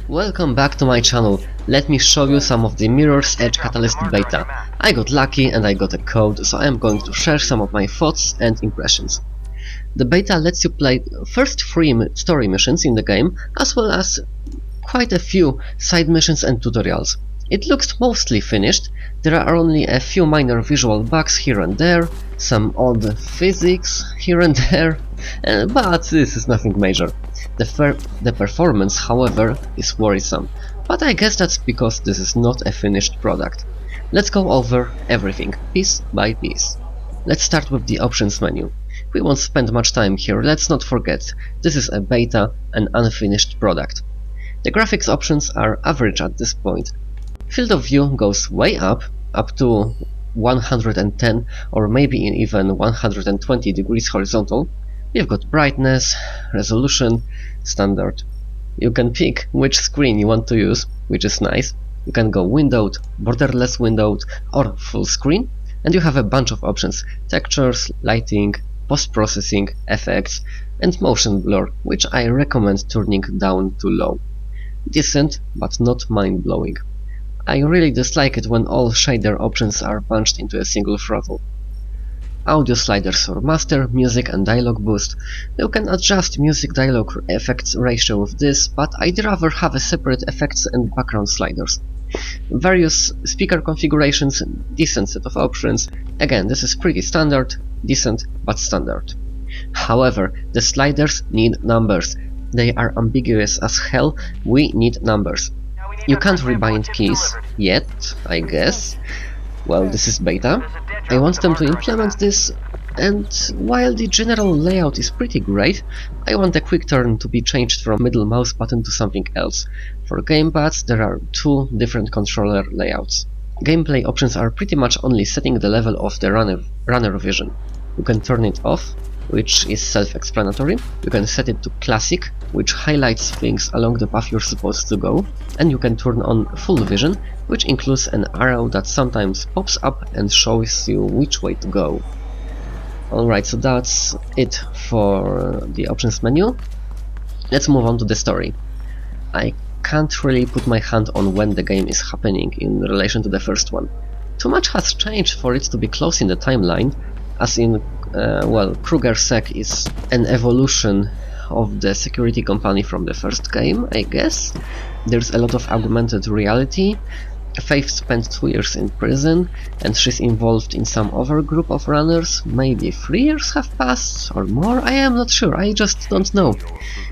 Welcome back to my channel. Let me show you some of the Mirror's Edge Catalyst beta. I got lucky and I got a code, so I am going to share some of my thoughts and impressions. The beta lets you play first 3 story missions in the game, as well as quite a few side missions and tutorials. It looks mostly finished. There are only a few minor visual bugs here and there, some odd physics here and there, but this is nothing major. The performance, however, is worrisome, but I guess that's because this is not a finished product. Let's go over everything, piece by piece. Let's start with the options menu. We won't spend much time here, let's not forget, this is a beta, an unfinished product. The graphics options are average at this point. Field of view goes way up to 110 or maybe even 120 degrees horizontal. We've got brightness, resolution, standard. You can pick which screen you want to use, which is nice. You can go windowed, borderless windowed, or full screen, and you have a bunch of options: textures, lighting, post-processing, effects, and motion blur, which I recommend turning down to low. Decent, but not mind-blowing. I really dislike it when all shader options are bunched into a single throttle. Audio sliders for master, music and dialogue boost. You can adjust music dialogue effects ratio with this, but I'd rather have a separate effects and background sliders. Various speaker configurations, decent set of options. Again, this is pretty standard, decent, but standard. However, the sliders need numbers. They are ambiguous as hell. We need numbers. You can't rebind keys yet, I guess. Well, this is beta. I want them to implement this, and while the general layout is pretty great, I want a quick turn to be changed from middle mouse button to something else. For gamepads, there are 2 different controller layouts. Gameplay options are pretty much only setting the level of the runner vision. You can turn it off, which is self-explanatory. You can set it to classic, which highlights things along the path you're supposed to go, and you can turn on full vision, which includes an arrow that sometimes pops up and shows you which way to go. Alright, so that's it for the options menu. Let's move on to the story. I can't really put my hand on when the game is happening in relation to the first one. Too much has changed for it to be close in the timeline, as in, well, Kruger-Sec is an evolution of the security company from the first game, I guess. There's a lot of augmented reality. Faith spent 2 years in prison, and she's involved in some other group of runners. Maybe 3 years have passed, or more, I am not sure, I just don't know.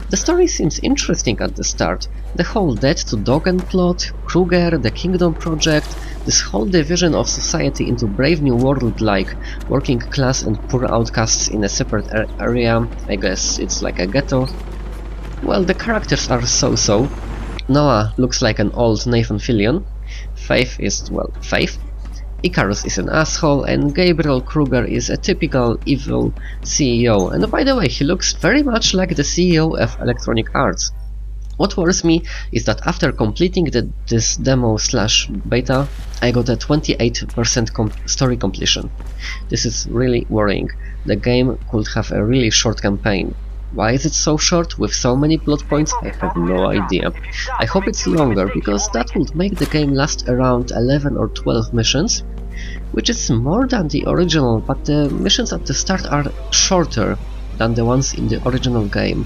The story seems interesting at the start. The whole Dead to Dogen plot, Kruger, the Kingdom Project, this whole division of society into Brave New World like working class and poor outcasts in a separate area, I guess it's like a ghetto. Well, the characters are so-so. Noah looks like an old Nathan Fillion. Faith is, well, Faith. Icarus is an asshole, and Gabriel Kruger is a typical evil CEO, and by the way, he looks very much like the CEO of Electronic Arts. What worries me is that after completing this demo / beta, I got a 28% story completion. This is really worrying. The game could have a really short campaign. Why is it so short with so many plot points? I have no idea. I hope it's longer, because that would make the game last around 11 or 12 missions, which is more than the original, but the missions at the start are shorter than the ones in the original game.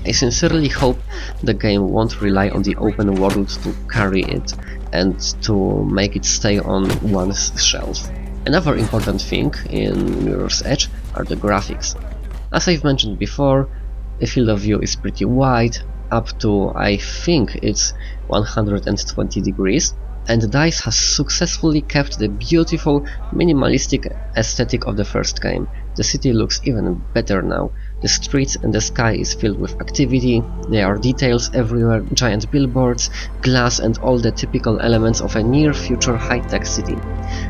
I sincerely hope the game won't rely on the open world to carry it and to make it stay on one's shelf. Another important thing in Mirror's Edge are the graphics. As I've mentioned before, the field of view is pretty wide, up to, I think it's 120 degrees, and DICE has successfully kept the beautiful, minimalistic aesthetic of the first game. The city looks even better now. The streets and the sky is filled with activity, there are details everywhere, giant billboards, glass and all the typical elements of a near-future high-tech city.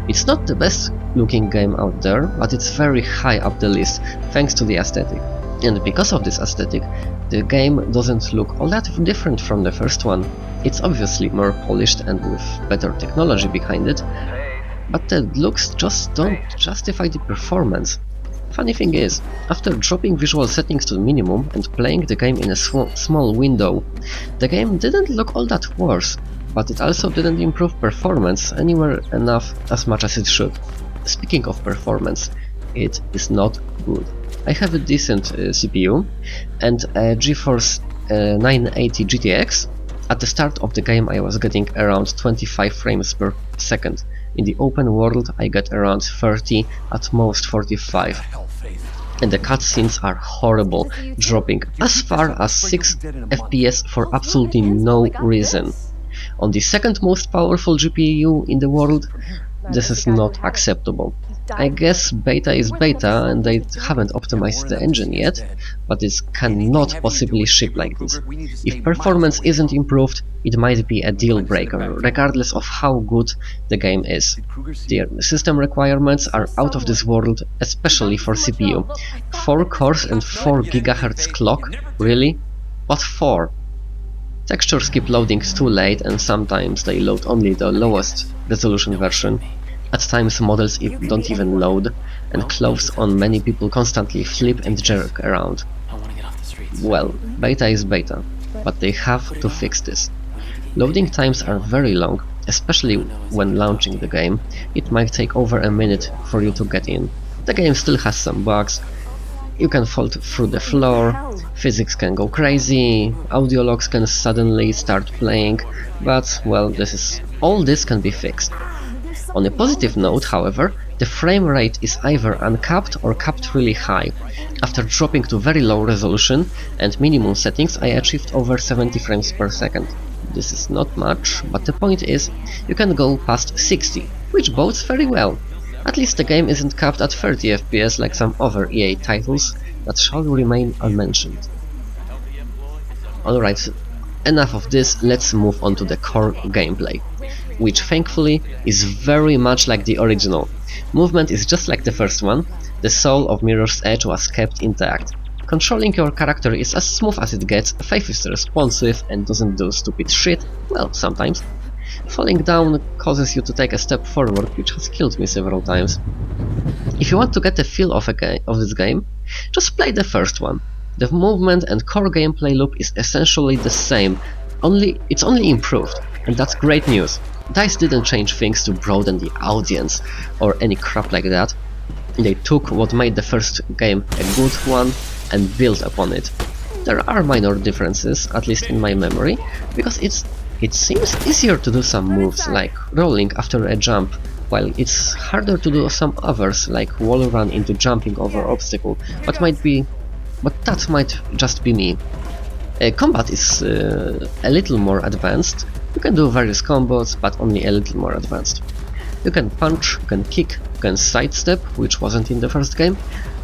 It's not the best looking game out there, but it's very high up the list, thanks to the aesthetic. And because of this aesthetic, the game doesn't look all that different from the first one. It's obviously more polished and with better technology behind it, but the looks just don't justify the performance. Funny thing is, after dropping visual settings to minimum and playing the game in a small window, the game didn't look all that worse, but it also didn't improve performance anywhere enough as much as it should. Speaking of performance, it is not good. I have a decent CPU and a GeForce 980 GTX. At the start of the game I was getting around 25 frames per second. In the open world I get around 30, at most 45. And the cutscenes are horrible, dropping as far as 6 FPS for absolutely no reason. On the second most powerful GPU in the world, this is not acceptable. I guess beta is beta and they haven't optimized the engine yet, but this cannot possibly ship like this. If performance isn't improved, it might be a deal breaker, regardless of how good the game is. The system requirements are out of this world, especially for CPU. 4 cores and 4 GHz clock? Really? What for? Textures keep loading too late and sometimes they load only the lowest resolution version. At times models don't even load, and clothes on many people constantly flip and jerk around. Well, beta is beta, but they have to fix this. Loading times are very long, especially when launching the game. It might take over a minute for you to get in. The game still has some bugs. You can fall through the floor, physics can go crazy, audio logs can suddenly start playing, but well, all this can be fixed. On a positive note, however, the frame rate is either uncapped or capped really high. After dropping to very low resolution and minimum settings, I achieved over 70 frames per second. This is not much, but the point is, you can go past 60, which bodes very well. At least the game isn't capped at 30 FPS like some other EA titles that shall remain unmentioned. Alright, enough of this, let's move on to the core gameplay, which thankfully is very much like the original. Movement is just like the first one, the soul of Mirror's Edge was kept intact. Controlling your character is as smooth as it gets, Faith is responsive and doesn't do stupid shit, well, sometimes. Falling down causes you to take a step forward, which has killed me several times. If you want to get a feel of this game, just play the first one. The movement and core gameplay loop is essentially the same, it's only improved, and that's great news. DICE didn't change things to broaden the audience or any crap like that. They took what made the first game a good one and built upon it. There are minor differences, at least in my memory, because it seems easier to do some moves like rolling after a jump, while it's harder to do some others like wall run into jumping over obstacle, but that might just be me. Combat is a little more advanced. You can do various combos, but only a little more advanced. You can punch, you can kick, you can sidestep, which wasn't in the first game,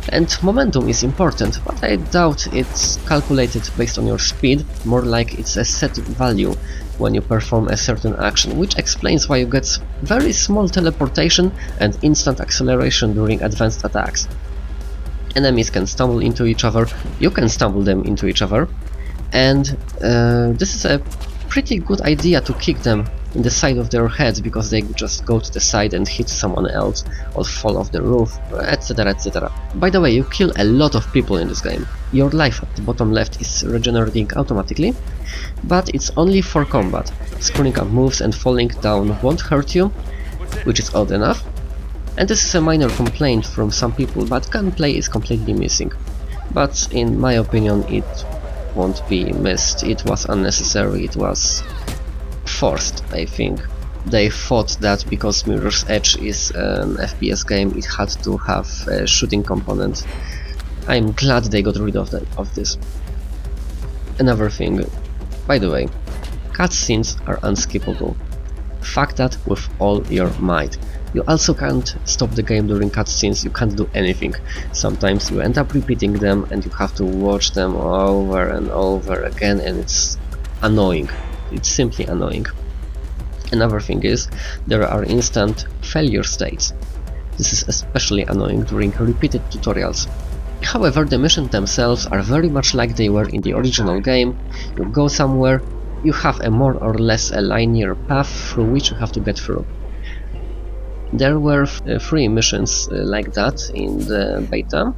and momentum is important, but I doubt it's calculated based on your speed, more like it's a set value when you perform a certain action, which explains why you get very small teleportation and instant acceleration during advanced attacks. Enemies can stumble into each other, you can stumble them into each other, and this is a pretty good idea to kick them in the side of their heads because they just go to the side and hit someone else or fall off the roof, etc, etc. By the way, you kill a lot of people in this game. Your life at the bottom left is regenerating automatically, but it's only for combat. Screwing up moves and falling down won't hurt you, which is odd enough. And this is a minor complaint from some people, but gunplay is completely missing. But in my opinion it won't be missed, it was unnecessary, it was forced, I think. They thought that because Mirror's Edge is an FPS game, it had to have a shooting component. I'm glad they got rid of this. Another thing, by the way, cutscenes are unskippable. Fuck that with all your might. You also can't stop the game during cutscenes, you can't do anything. Sometimes you end up repeating them and you have to watch them over and over again, and it's annoying. It's simply annoying. Another thing is, there are instant failure states. This is especially annoying during repeated tutorials. However, the missions themselves are very much like they were in the original game. You go somewhere, you have a more or less a linear path through which you have to get through. There were 3 missions like that in the beta,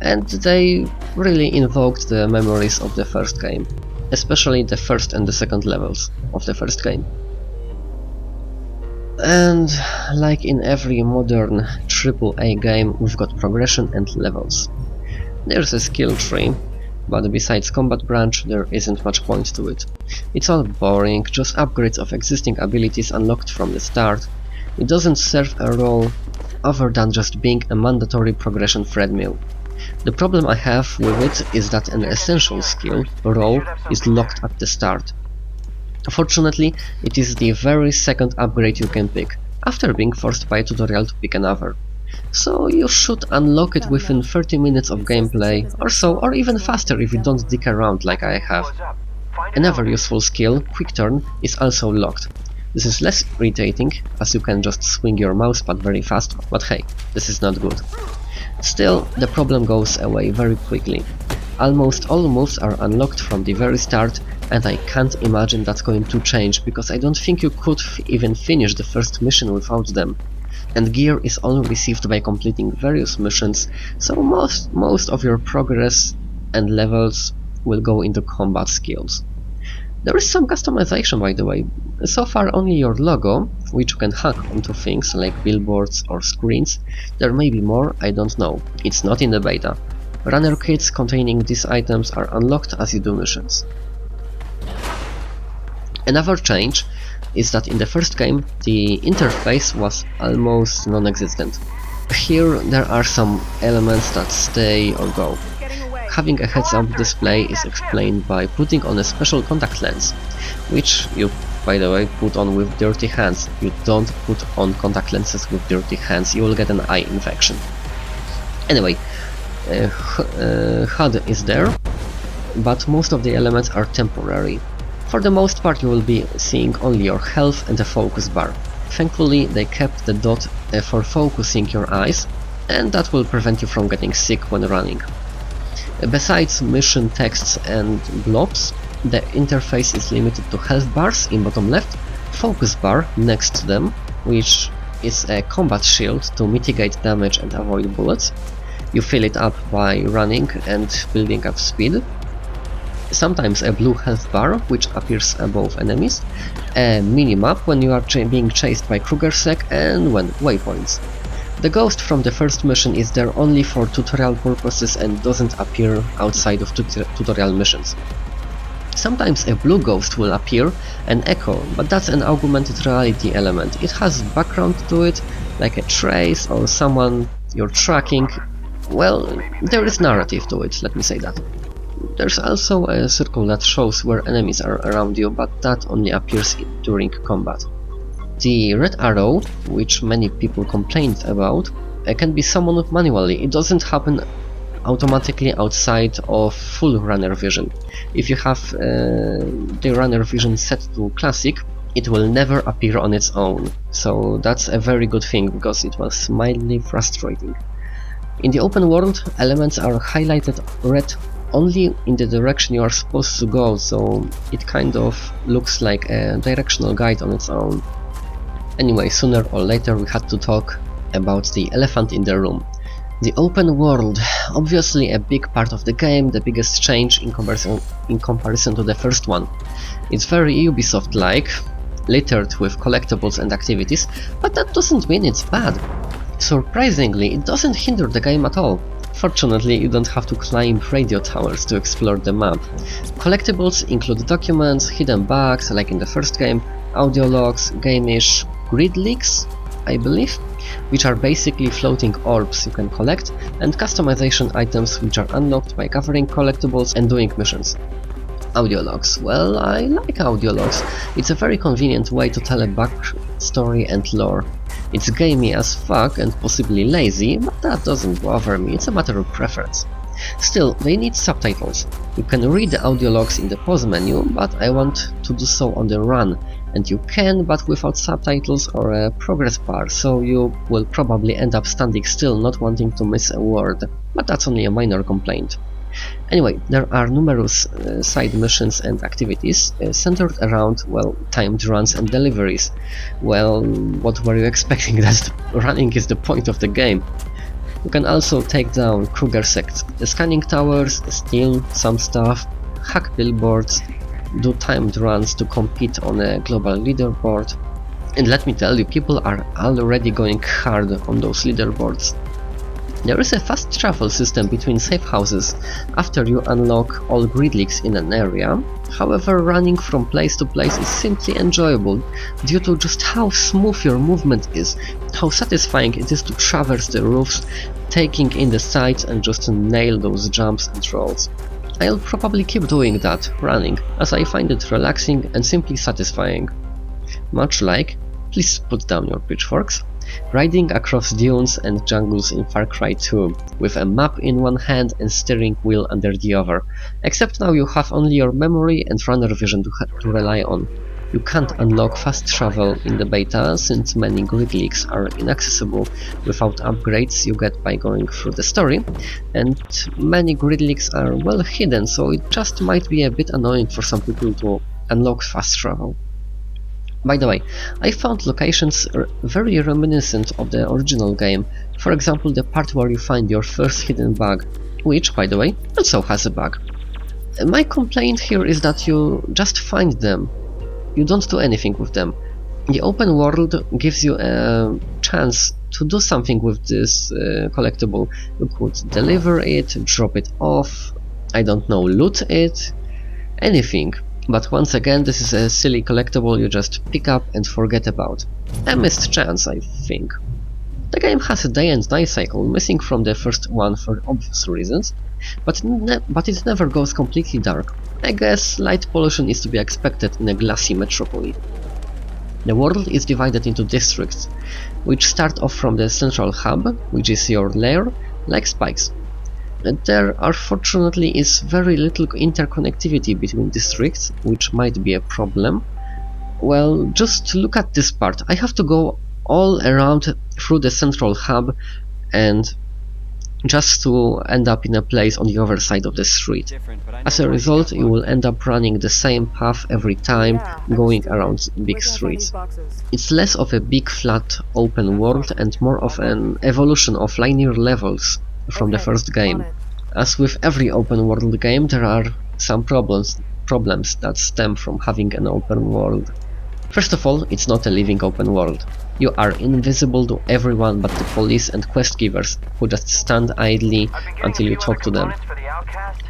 and they really invoked the memories of the first game, especially the first and the second levels of the first game. And like in every modern AAA game, we've got progression and levels. There's a skill tree, but besides combat branch there isn't much point to it. It's all boring, just upgrades of existing abilities unlocked from the start. It doesn't serve a role other than just being a mandatory progression treadmill. The problem I have with it is that an essential skill, role, is locked at the start. Fortunately, it is the very second upgrade you can pick, after being forced by a tutorial to pick another. So you should unlock it within 30 minutes of gameplay or so, or even faster if you don't dick around like I have. Another useful skill, Quick Turn, is also locked. This is less irritating, as you can just swing your mousepad very fast, but hey, this is not good. Still, the problem goes away very quickly. Almost all moves are unlocked from the very start, and I can't imagine that's going to change, because I don't think you could even finish the first mission without them. And gear is only received by completing various missions, so most of your progress and levels will go into combat skills. There is some customization, by the way. So far only your logo, which you can hack onto things like billboards or screens. There may be more, I don't know. It's not in the beta. Runner kits containing these items are unlocked as you do missions. Another change is that in the first game the interface was almost non-existent. Here there are some elements that stay or go. Having a heads-up display is explained by putting on a special contact lens, which you, by the way, put on with dirty hands. You don't put on contact lenses with dirty hands, you will get an eye infection. Anyway, HUD is there, but most of the elements are temporary. For the most part you will be seeing only your health and a focus bar. Thankfully they kept the dot for focusing your eyes, and that will prevent you from getting sick when running. Besides mission texts and blobs, the interface is limited to health bars in bottom left, focus bar next to them, which is a combat shield to mitigate damage and avoid bullets. You fill it up by running and building up speed. Sometimes a blue health bar, which appears above enemies, a minimap when you are being chased by Krugersec, and waypoints. The ghost from the first mission is there only for tutorial purposes and doesn't appear outside of tutorial missions. Sometimes a blue ghost will appear and echo, but that's an augmented reality element. It has background to it, like a trace or someone you're tracking. Well, there is narrative to it, let me say that. There's also a circle that shows where enemies are around you, but that only appears during combat. The red arrow, which many people complained about, can be summoned manually. It doesn't happen automatically outside of full runner vision. If you have the runner vision set to classic, it will never appear on its own. So that's a very good thing, because it was mildly frustrating. In the open world, elements are highlighted red only in the direction you are supposed to go, so it kind of looks like a directional guide on its own. Anyway, sooner or later we had to talk about the elephant in the room. The open world, obviously a big part of the game, the biggest change in comparison to the first one. It's very Ubisoft-like, littered with collectibles and activities, but that doesn't mean it's bad. Surprisingly, it doesn't hinder the game at all. Fortunately, you don't have to climb radio towers to explore the map. Collectibles include documents, hidden bugs like in the first game, audio logs, game-ish grid leaks, I believe, which are basically floating orbs you can collect, and customization items which are unlocked by gathering collectibles and doing missions. Audio logs. Well, I like audio logs. It's a very convenient way to tell a backstory and lore. It's gamey as fuck and possibly lazy, but that doesn't bother me, it's a matter of preference. Still, they need subtitles. You can read the audio logs in the pause menu, but I want to do so on the run, and you can, but without subtitles or a progress bar, so you will probably end up standing still, not wanting to miss a word, but that's only a minor complaint. Anyway, there are numerous side missions and activities centered around, well, timed runs and deliveries. Well, what were you expecting? Running is the point of the game. You can also take down Kruger sects, scanning towers, steal some stuff, hack billboards, do timed runs to compete on a global leaderboard. And let me tell you, people are already going hard on those leaderboards. There is a fast travel system between safe houses after you unlock all grid leaks in an area. However, running from place to place is simply enjoyable due to just how smooth your movement is, how satisfying it is to traverse the roofs, taking in the sights and just nail those jumps and rolls. I'll probably keep doing that, running, as I find it relaxing and simply satisfying. Much like, please put down your pitchforks, riding across dunes and jungles in Far Cry 2, with a map in one hand and steering wheel under the other, except now you have only your memory and runner vision to rely on. You can't unlock fast travel in the beta, since many grid leaks are inaccessible without upgrades you get by going through the story, and many grid leaks are well hidden, so it just might be a bit annoying for some people to unlock fast travel. By the way, I found locations very reminiscent of the original game, for example the part where you find your first hidden bug, which, by the way, also has a bug. My complaint here is that you just find them, you don't do anything with them. The open world gives you a chance to do something with this collectible. You could deliver it, drop it off, I don't know, loot it, anything. But once again, this is a silly collectible you just pick up and forget about. A missed chance, I think. The game has a day and night cycle, missing from the first one for obvious reasons, but it never goes completely dark. I guess light pollution is to be expected in a glassy metropolis. The world is divided into districts, which start off from the central hub, which is your lair, like spikes. There unfortunately is very little interconnectivity between districts, which might be a problem. Well, just look at this part. I have to go all around through the central hub and just to end up in a place on the other side of the street. As a result, you will end up running the same path every time, going around big streets. It's less of a big flat open world and more of an evolution of linear levels from the first game. As with every open world game, there are some problems that stem from having an open world. First of all, it's not a living open world. You are invisible to everyone but the police and quest givers, who just stand idly until you talk to them.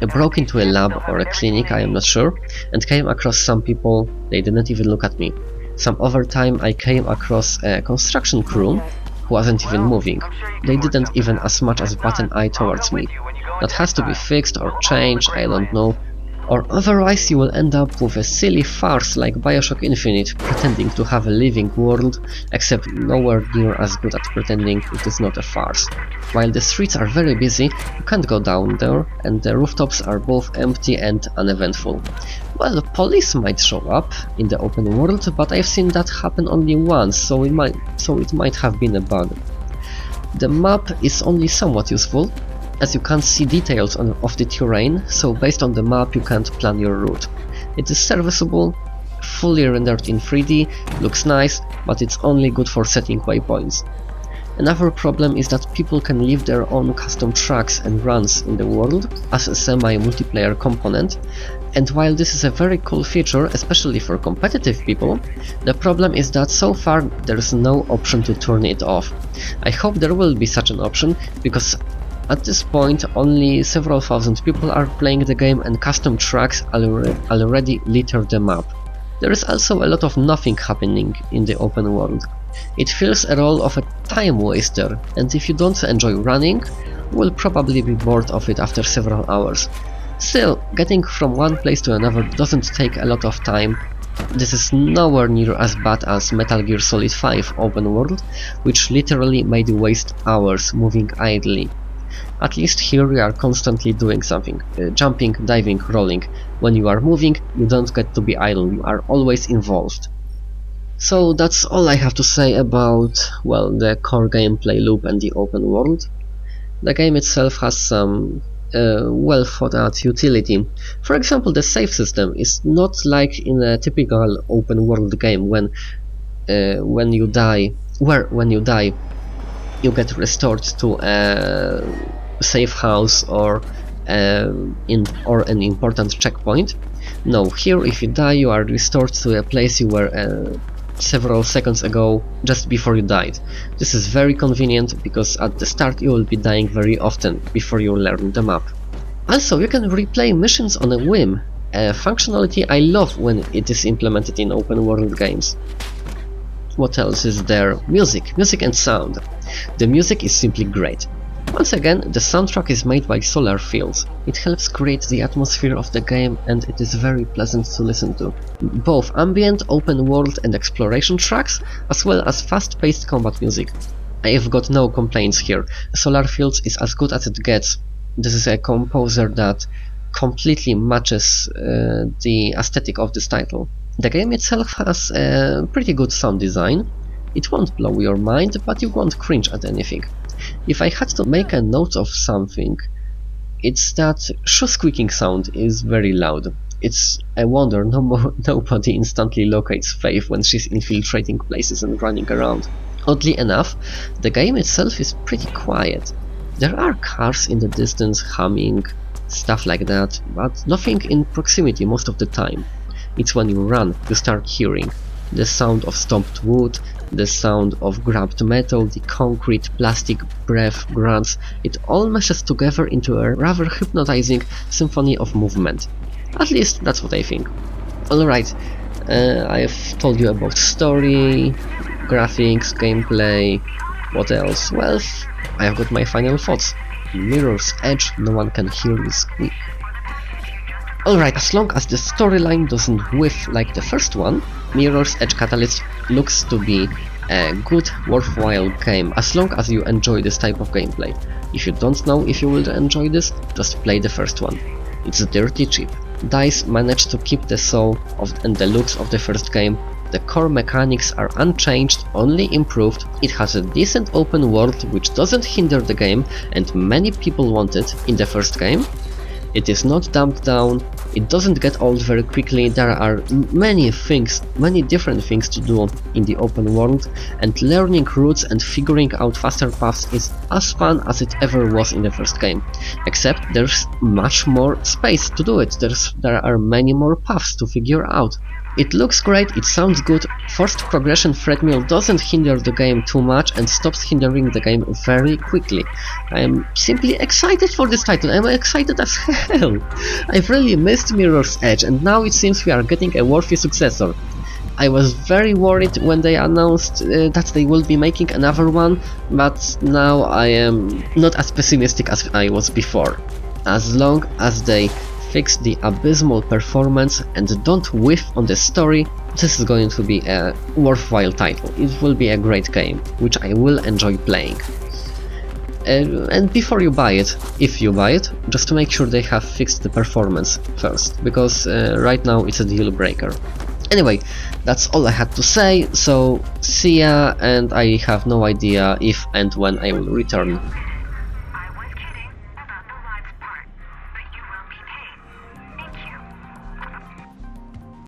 I broke into a lab or a clinic, I am not sure, and came across some people. They didn't even look at me. Some other time I came across a construction crew who wasn't even moving. They didn't even as much as bat an eye towards me. That has to be fixed or changed, I don't know. Or otherwise you will end up with a silly farce like Bioshock Infinite, pretending to have a living world, except nowhere near as good at pretending it is not a farce. While the streets are very busy, you can't go down there, and the rooftops are both empty and uneventful. Well, police might show up in the open world, but I've seen that happen only once, so it might have been a bug. The map is only somewhat useful, as you can't see details of the terrain, so based on the map you can't plan your route. It is serviceable, fully rendered in 3D, looks nice, but it's only good for setting waypoints. Another problem is that people can leave their own custom tracks and runs in the world as a semi-multiplayer component, and while this is a very cool feature, especially for competitive people, the problem is that so far there is no option to turn it off. I hope there will be such an option, because at this point only several thousand people are playing the game and custom tracks already litter the map. There is also a lot of nothing happening in the open world. It feels a role of a time waster, and if you don't enjoy running, you will probably be bored of it after several hours. Still, getting from one place to another doesn't take a lot of time. This is nowhere near as bad as Metal Gear Solid 5 open world, which literally made you waste hours moving idly. At least here you are constantly doing something, jumping, diving, rolling. When you are moving, you don't get to be idle, you are always involved. So that's all I have to say about, well, the core gameplay loop and the open world. The game itself has some well thought out utility. For example, the save system is not like in a typical open world game when you die, when you die you get restored to a safe house or an important checkpoint. No, here if you die you are restored to a place you were several seconds ago, just before you died. This is very convenient because at the start you will be dying very often before you learn the map. Also, you can replay missions on a whim, a functionality I love when it is implemented in open world games. What else is there? Music and sound. The music is simply great. Once again, the soundtrack is made by Solar Fields. It helps create the atmosphere of the game and it is very pleasant to listen to. Both ambient, open world and exploration tracks, as well as fast-paced combat music. I have got no complaints here. Solar Fields is as good as it gets. This is a composer that completely matches the aesthetic of this title. The game itself has a pretty good sound design. It won't blow your mind, but you won't cringe at anything. If I had to make a note of something, it's that shoe squeaking sound is very loud. It's a wonder nobody instantly locates Faith when she's infiltrating places and running around. Oddly enough, the game itself is pretty quiet. There are cars in the distance humming, stuff like that, but nothing in proximity most of the time. It's when you run you start hearing the sound of stomped wood, the sound of grabbed metal, the concrete, plastic, breath, grunts. It all meshes together into a rather hypnotizing symphony of movement. At least that's what I think. Alright, I've told you about story, graphics, gameplay, what else? Well, I have got my final thoughts. Mirror's Edge, no one can hear you squeak. Alright, as long as the storyline doesn't whiff like the first one, Mirror's Edge Catalyst looks to be a good, worthwhile game, as long as you enjoy this type of gameplay. If you don't know if you will enjoy this, just play the first one. It's dirty cheap. DICE managed to keep the soul and the looks of the first game. The core mechanics are unchanged, only improved. It has a decent open world which doesn't hinder the game, and many people want it in the first game. It is not dumbed down, it doesn't get old very quickly, there are many different things to do in the open world, and learning routes and figuring out faster paths is as fun as it ever was in the first game. Except there's much more space to do it, there are many more paths to figure out. It looks great, it sounds good, forced progression treadmill doesn't hinder the game too much and stops hindering the game very quickly. I am simply excited for this title, I'm excited as hell! I've really missed Mirror's Edge and now it seems we are getting a worthy successor. I was very worried when they announced that they will be making another one, but now I am not as pessimistic as I was before. As long as they fix the abysmal performance and don't whiff on the story, this is going to be a worthwhile title. It will be a great game, which I will enjoy playing. And before you buy it, if you buy it, just to make sure they have fixed the performance first, because right now it's a deal breaker. Anyway, that's all I had to say, so see ya, and I have no idea if and when I will return.